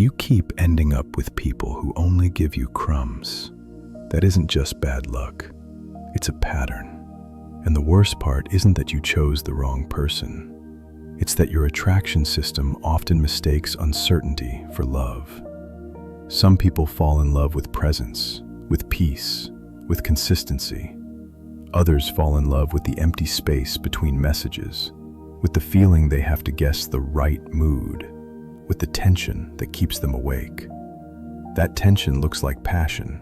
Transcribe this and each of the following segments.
you keep ending up with people who only give you crumbs, that isn't just bad luck, it's a pattern. And the worst part isn't that you chose the wrong person. It's that your attraction system often mistakes uncertainty for love. Some people fall in love with presence, with peace, with consistency. Others fall in love with the empty space between messages, with the feeling they have to guess the right mood, with the tension that keeps them awake. That tension looks like passion,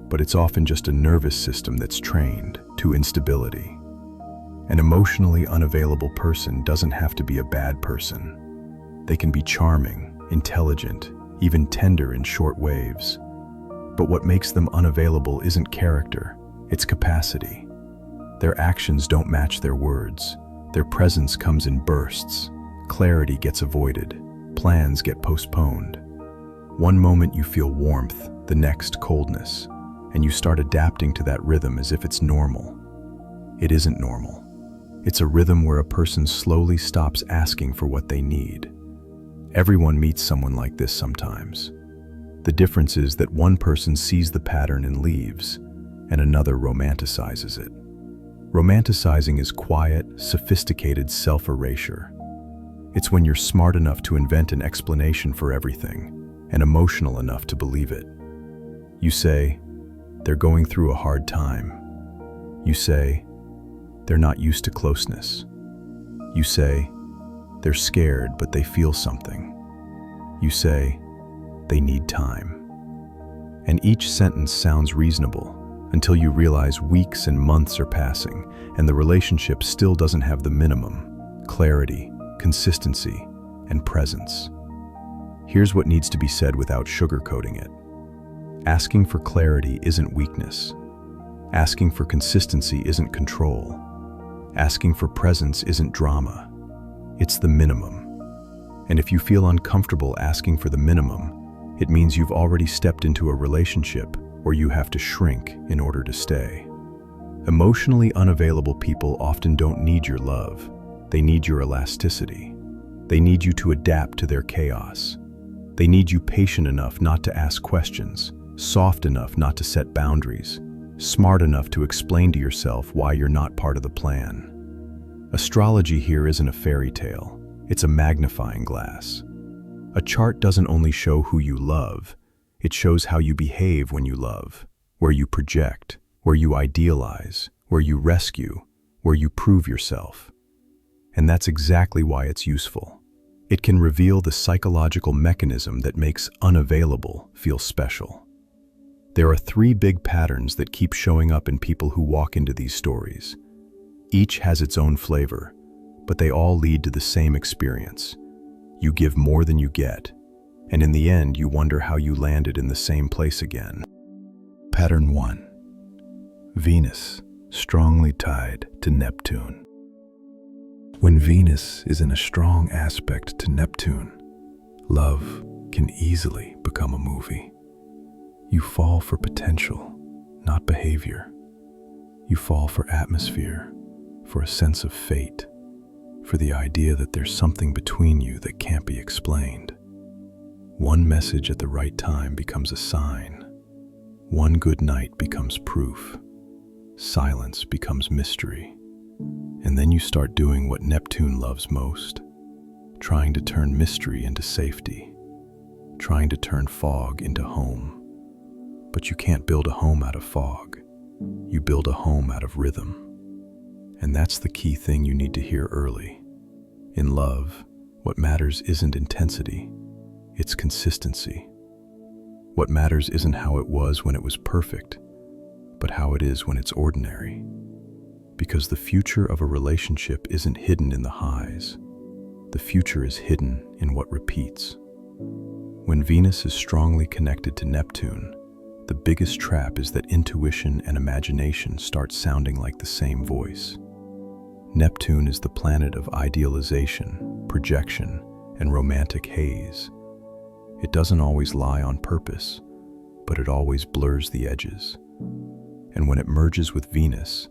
but it's often just a nervous system that's trained to instability. An emotionally unavailable person doesn't have to be a bad person. They can be charming, intelligent, even tender in short waves. But what makes them unavailable isn't character, it's capacity. Their actions don't match their words. Their presence comes in bursts. Clarity gets avoided. Plans get postponed. One moment you feel warmth, the next coldness, and you start adapting to that rhythm as if it's normal. It isn't normal. It's a rhythm where a person slowly stops asking for what they need. Everyone meets someone like this sometimes. The difference is that one person sees the pattern and leaves, and another romanticizes it. Romanticizing is quiet, sophisticated self-erasure. It's when you're smart enough to invent an explanation for everything, and emotional enough to believe it. You say, they're going through a hard time. You say, they're not used to closeness. You say, they're scared but they feel something. You say, they need time. And each sentence sounds reasonable until you realize weeks and months are passing and the relationship still doesn't have the minimum: clarity, consistency, and presence. Here's what needs to be said without sugarcoating it. Asking for clarity isn't weakness. Asking for consistency isn't control. Asking for presence isn't drama. It's the minimum. And if you feel uncomfortable asking for the minimum, it means you've already stepped into a relationship where you have to shrink in order to stay. Emotionally unavailable people often don't need your love. They need your elasticity. They need you to adapt to their chaos. They need you patient enough not to ask questions, soft enough not to set boundaries, smart enough to explain to yourself why you're not part of the plan. Astrology here isn't a fairy tale. It's a magnifying glass. A chart doesn't only show who you love, it shows how you behave when you love, where you project, where you idealize, where you rescue, where you prove yourself. And that's exactly why it's useful. It can reveal the psychological mechanism that makes unavailable feel special. There are 3 big patterns that keep showing up in people who walk into these stories. Each has its own flavor, but they all lead to the same experience. You give more than you get, and in the end you wonder how you landed in the same place again. Pattern 1. Venus, strongly tied to Neptune. When Venus is in a strong aspect to Neptune, love can easily become a movie. You fall for potential, not behavior. You fall for atmosphere, for a sense of fate, for the idea that there's something between you that can't be explained. One message at the right time becomes a sign. One good night becomes proof. Silence becomes mystery. And then you start doing what Neptune loves most, trying to turn mystery into safety, trying to turn fog into home. But you can't build a home out of fog. You build a home out of rhythm. And that's the key thing you need to hear early. In love, what matters isn't intensity, it's consistency. What matters isn't how it was when it was perfect, but how it is when it's ordinary. Because the future of a relationship isn't hidden in the highs. The future is hidden in what repeats. When Venus is strongly connected to Neptune, the biggest trap is that intuition and imagination start sounding like the same voice. Neptune is the planet of idealization, projection, and romantic haze. It doesn't always lie on purpose, but it always blurs the edges. And when it merges with Venus,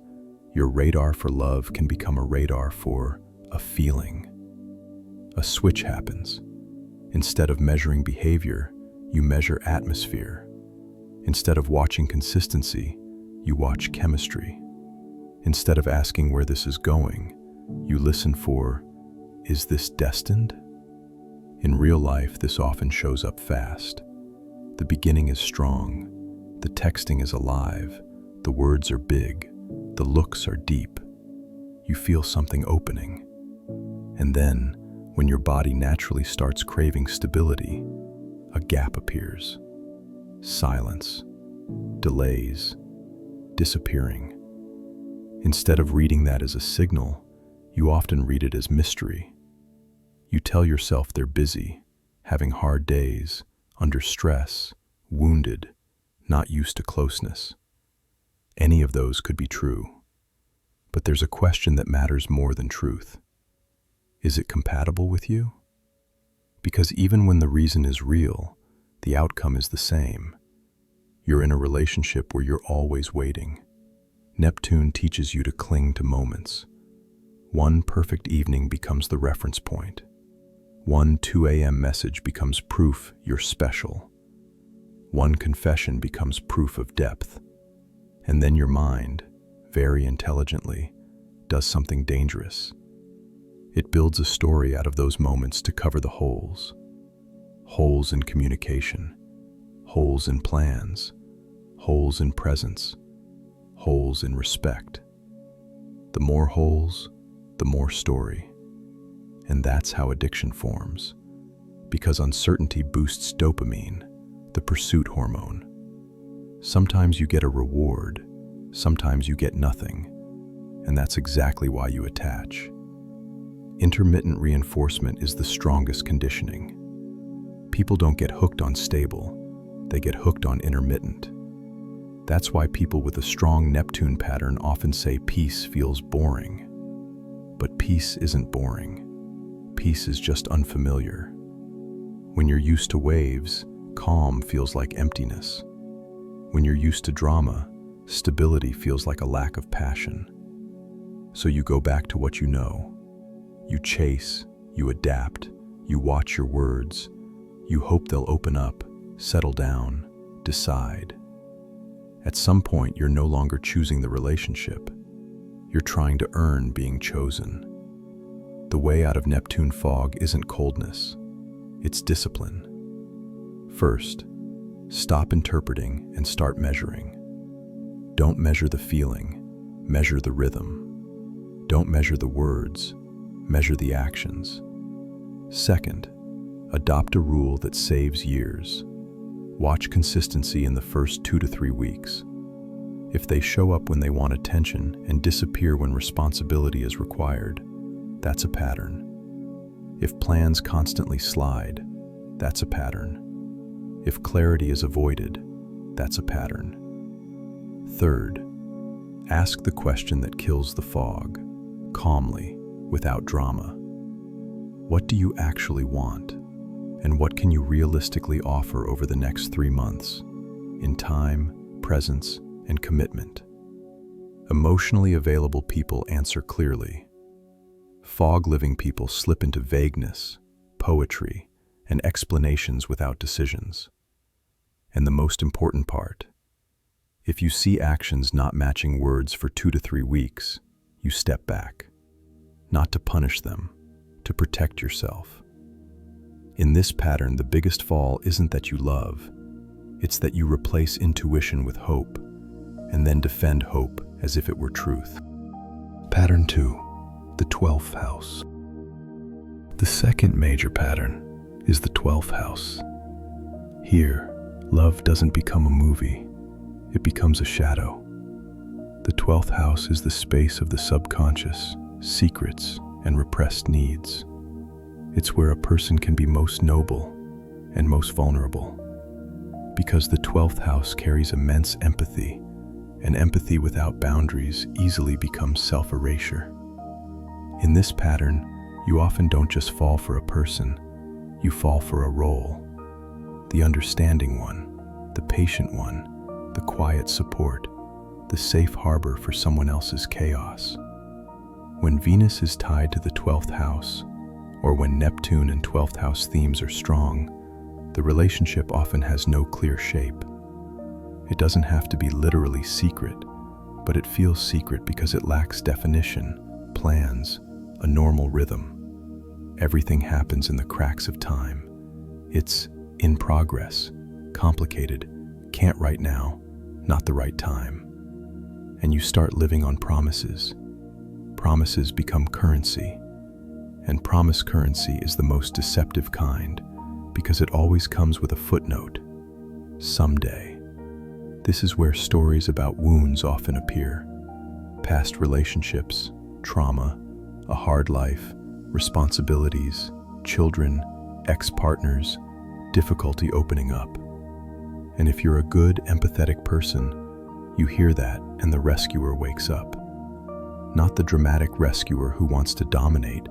your radar for love can become a radar for a feeling. A switch happens. Instead of measuring behavior, you measure atmosphere. Instead of watching consistency, you watch chemistry. Instead of asking where this is going, you listen for, is this destined? In real life, this often shows up fast. The beginning is strong, the texting is alive, the words are big, the looks are deep. You feel something opening. And then, when your body naturally starts craving stability, a gap appears. Silence, delays, disappearing. Instead of reading that as a signal, you often read it as mystery. You tell yourself they're busy, having hard days, under stress, wounded, not used to closeness. Any of those could be true. But there's a question that matters more than truth. Is it compatible with you? Because even when the reason is real, the outcome is the same. You're in a relationship where you're always waiting. Neptune teaches you to cling to moments. One perfect evening becomes the reference point. One 2 a.m. message becomes proof you're special. One confession becomes proof of depth. And then your mind, very intelligently, does something dangerous. It builds a story out of those moments to cover the holes. Holes in communication, holes in plans, holes in presence, holes in respect. The more holes, the more story. And that's how addiction forms, because uncertainty boosts dopamine, the pursuit hormone. Sometimes you get a reward, sometimes you get nothing, and that's exactly why you attach. Intermittent reinforcement is the strongest conditioning. People don't get hooked on stable, they get hooked on intermittent. That's why people with a strong Neptune pattern often say peace feels boring. But peace isn't boring. Peace is just unfamiliar. When you're used to waves, calm feels like emptiness. When you're used to drama, stability feels like a lack of passion. So you go back to what you know. You chase, you adapt, you watch your words. You hope they'll open up, settle down, decide. At some point, you're no longer choosing the relationship. You're trying to earn being chosen. The way out of Neptune fog isn't coldness, it's discipline. First, stop interpreting and start measuring. Don't measure the feeling, measure the rhythm. Don't measure the words, measure the actions. Second, adopt a rule that saves years. Watch consistency in the first 2 to 3 weeks. If they show up when they want attention and disappear when responsibility is required, that's a pattern. If plans constantly slide, that's a pattern. If clarity is avoided, that's a pattern. Third, ask the question that kills the fog, calmly, without drama. What do you actually want? And what can you realistically offer over the next 3 months? In time, presence, and commitment. Emotionally available people answer clearly. Fog-living people slip into vagueness, poetry, and explanations without decisions. And the most important part, if you see actions not matching words for 2 to 3 weeks, you step back. Not to punish them, to protect yourself. In this pattern, the biggest fall isn't that you love, it's that you replace intuition with hope, and then defend hope as if it were truth. Pattern 2, the 12th house. The second major pattern is the 12th house. Here, love doesn't become a movie, it becomes a shadow. The 12th house is the space of the subconscious, secrets, and repressed needs. It's where a person can be most noble and most vulnerable. Because the 12th house carries immense empathy, and empathy without boundaries easily becomes self-erasure. In this pattern, you often don't just fall for a person, you fall for a role. The understanding one, the patient one, the quiet support, the safe harbor for someone else's chaos. When Venus is tied to the 12th house, Or when Neptune and 12th house themes are strong, the relationship often has no clear shape. It doesn't have to be literally secret, but it feels secret because it lacks definition, plans, a normal rhythm. Everything happens in the cracks of time. It's in progress, complicated, can't right now, not the right time. And you start living on promises. Promises become currency. And promise currency is the most deceptive kind because it always comes with a footnote. Someday. This is where stories about wounds often appear. Past relationships, trauma, a hard life, responsibilities, children, ex-partners, difficulty opening up. And if you're a good, empathetic person, you hear that and the rescuer wakes up. Not the dramatic rescuer who wants to dominate,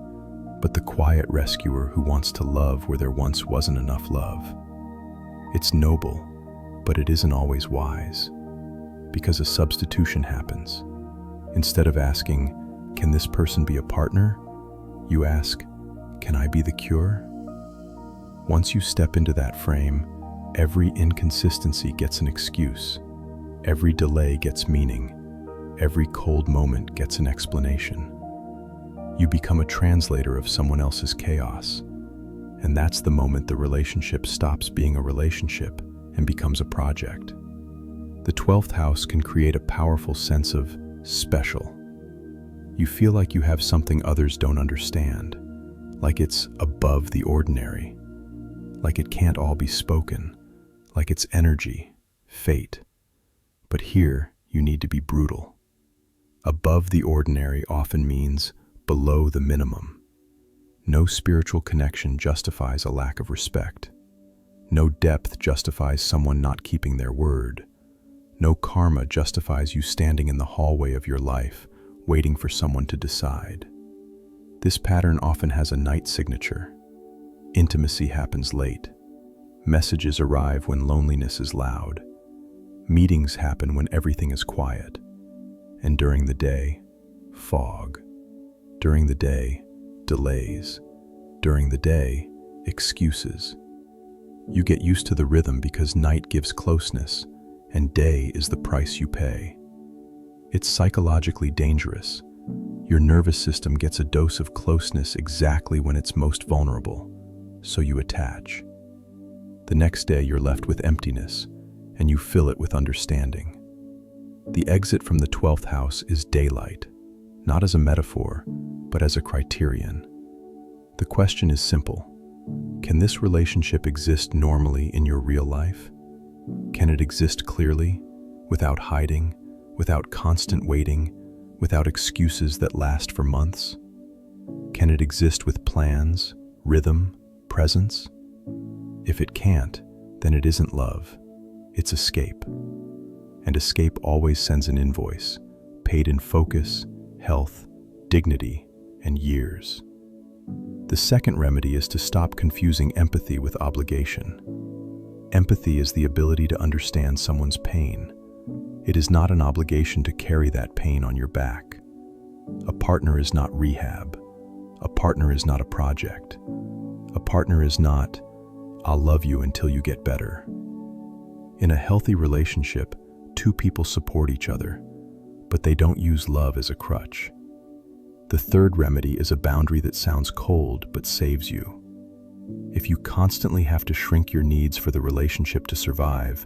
but the quiet rescuer who wants to love where there once wasn't enough love. It's noble, but it isn't always wise, because a substitution happens. Instead of asking, "Can this person be a partner?" you ask, "Can I be the cure?" Once you step into that frame, every inconsistency gets an excuse. Every delay gets meaning. Every cold moment gets an explanation. You become a translator of someone else's chaos, and that's the moment the relationship stops being a relationship and becomes a project. The 12th house can create a powerful sense of special. You feel like you have something others don't understand, like it's above the ordinary, like it can't all be spoken, like it's energy, fate. But here, you need to be brutal. Above the ordinary often means below the minimum. No spiritual connection justifies a lack of respect. No depth justifies someone not keeping their word. No karma justifies you standing in the hallway of your life, waiting for someone to decide. This pattern often has a night signature. Intimacy happens late. Messages arrive when loneliness is loud. Meetings happen when everything is quiet. And during the day, fog. During the day, delays. During the day, excuses. You get used to the rhythm because night gives closeness, and day is the price you pay. It's psychologically dangerous. Your nervous system gets a dose of closeness exactly when it's most vulnerable, so you attach. The next day you're left with emptiness, and you fill it with understanding. The exit from the 12th house is daylight, not as a metaphor, but as a criterion. The question is simple. Can this relationship exist normally in your real life? Can it exist clearly, without hiding, without constant waiting, without excuses that last for months? Can it exist with plans, rhythm, presence? If it can't, then it isn't love. It's escape. And escape always sends an invoice, paid in focus, health, dignity, and years. The second remedy is to stop confusing empathy with obligation. Empathy is the ability to understand someone's pain. It is not an obligation to carry that pain on your back. A partner is not rehab. A partner is not a project. A partner is not, "I'll love you until you get better." In a healthy relationship, two people support each other, but they don't use love as a crutch. The third remedy is a boundary that sounds cold but saves you. If you constantly have to shrink your needs for the relationship to survive,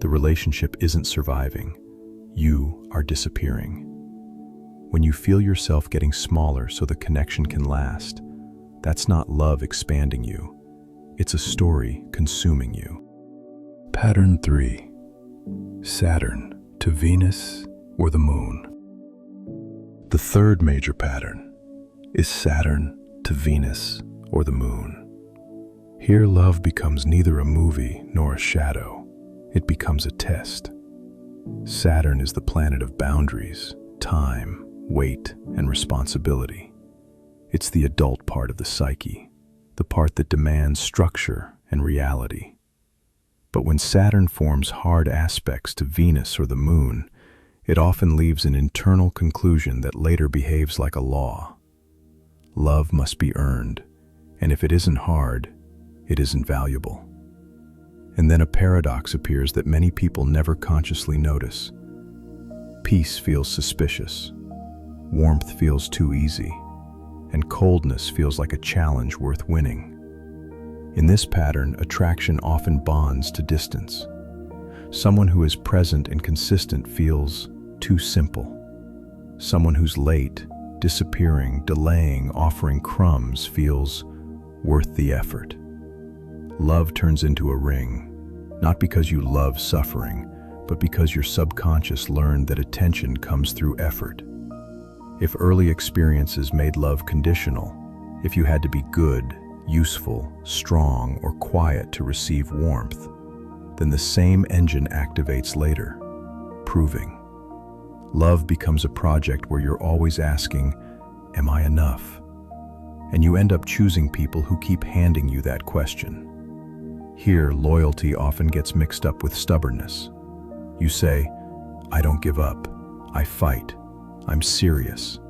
the relationship isn't surviving. You are disappearing. When you feel yourself getting smaller so the connection can last, that's not love expanding you. It's a story consuming you. Pattern 3. Saturn to Venus or the Moon. The third major pattern is Saturn to Venus or the Moon. Here love becomes neither a movie nor a shadow. It becomes a test. Saturn is the planet of boundaries, time, weight, and responsibility. It's the adult part of the psyche, the part that demands structure and reality. But when Saturn forms hard aspects to Venus or the Moon, it often leaves an internal conclusion that later behaves like a law. Love must be earned. And if it isn't hard, it isn't valuable. And then a paradox appears that many people never consciously notice. Peace feels suspicious, warmth feels too easy, and coldness feels like a challenge worth winning. In this pattern, attraction often bonds to distance. Someone who is present and consistent feels too simple. Someone who's late, disappearing, delaying, offering crumbs feels worth the effort. Love turns into a ring, not because you love suffering, but because your subconscious learned that attention comes through effort. If early experiences made love conditional, if you had to be good, useful, strong, or quiet to receive warmth, then the same engine activates later, proving. Love becomes a project where you're always asking, "Am I enough?" And you end up choosing people who keep handing you that question. Here, loyalty often gets mixed up with stubbornness. You say, "I don't give up, I fight, I'm serious."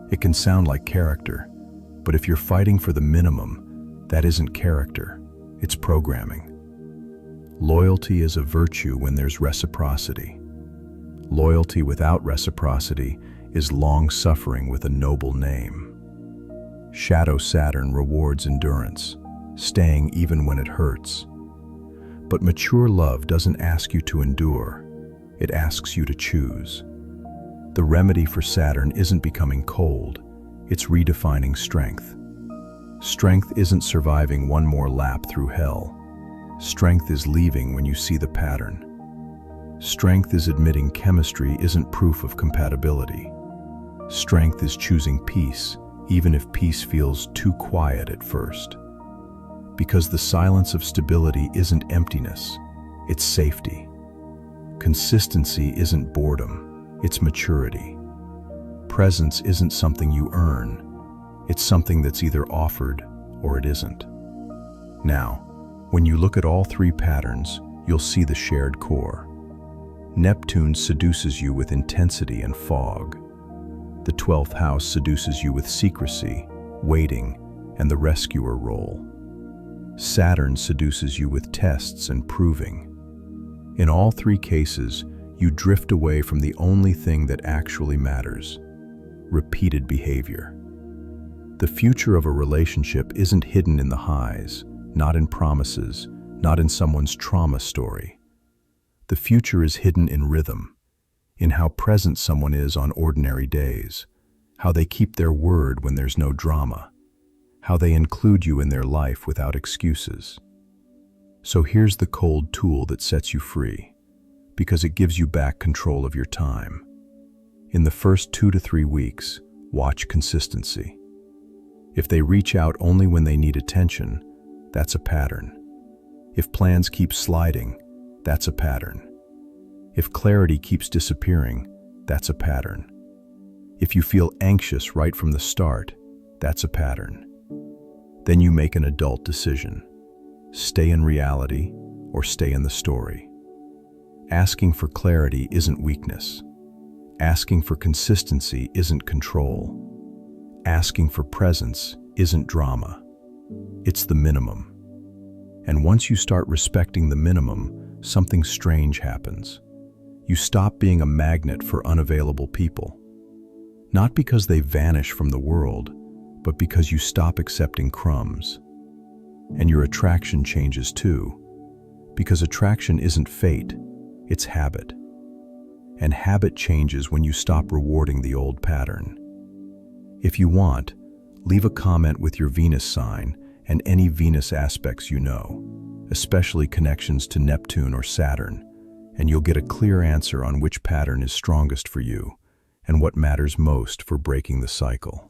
It can sound like character, but if you're fighting for the minimum, that isn't character, it's programming. Loyalty is a virtue when there's reciprocity. Loyalty without reciprocity is long-suffering with a noble name. Shadow Saturn rewards endurance, staying even when it hurts. But mature love doesn't ask you to endure, it asks you to choose. The remedy for Saturn isn't becoming cold, it's redefining strength. Strength isn't surviving one more lap through hell. Strength is leaving when you see the pattern. Strength is admitting chemistry isn't proof of compatibility. Strength is choosing peace, even if peace feels too quiet at first. Because the silence of stability isn't emptiness, it's safety. Consistency isn't boredom, it's maturity. Presence isn't something you earn, it's something that's either offered or it isn't. Now, when you look at all three patterns, you'll see the shared core. Neptune seduces you with intensity and fog. The 12th house seduces you with secrecy, waiting, and the rescuer role. Saturn seduces you with tests and proving. In all three cases, you drift away from the only thing that actually matters: repeated behavior. The future of a relationship isn't hidden in the highs, not in promises, not in someone's trauma story. The future is hidden in rhythm, in how present someone is on ordinary days, how they keep their word when there's no drama, how they include you in their life without excuses. So here's the cold tool that sets you free, because it gives you back control of your time. In the first 2 to 3 weeks, watch consistency. If they reach out only when they need attention, that's a pattern. If plans keep sliding, that's a pattern. If clarity keeps disappearing, that's a pattern. If you feel anxious right from the start, that's a pattern. Then you make an adult decision. Stay in reality or stay in the story. Asking for clarity isn't weakness. Asking for consistency isn't control. Asking for presence isn't drama. It's the minimum. And once you start respecting the minimum, something strange happens. You stop being a magnet for unavailable people. Not because they vanish from the world, but because you stop accepting crumbs. And your attraction changes too, because attraction isn't fate, it's habit. And habit changes when you stop rewarding the old pattern. If you want, leave a comment with your Venus sign and any Venus aspects you know, especially connections to Neptune or Saturn, and you'll get a clear answer on which pattern is strongest for you and what matters most for breaking the cycle.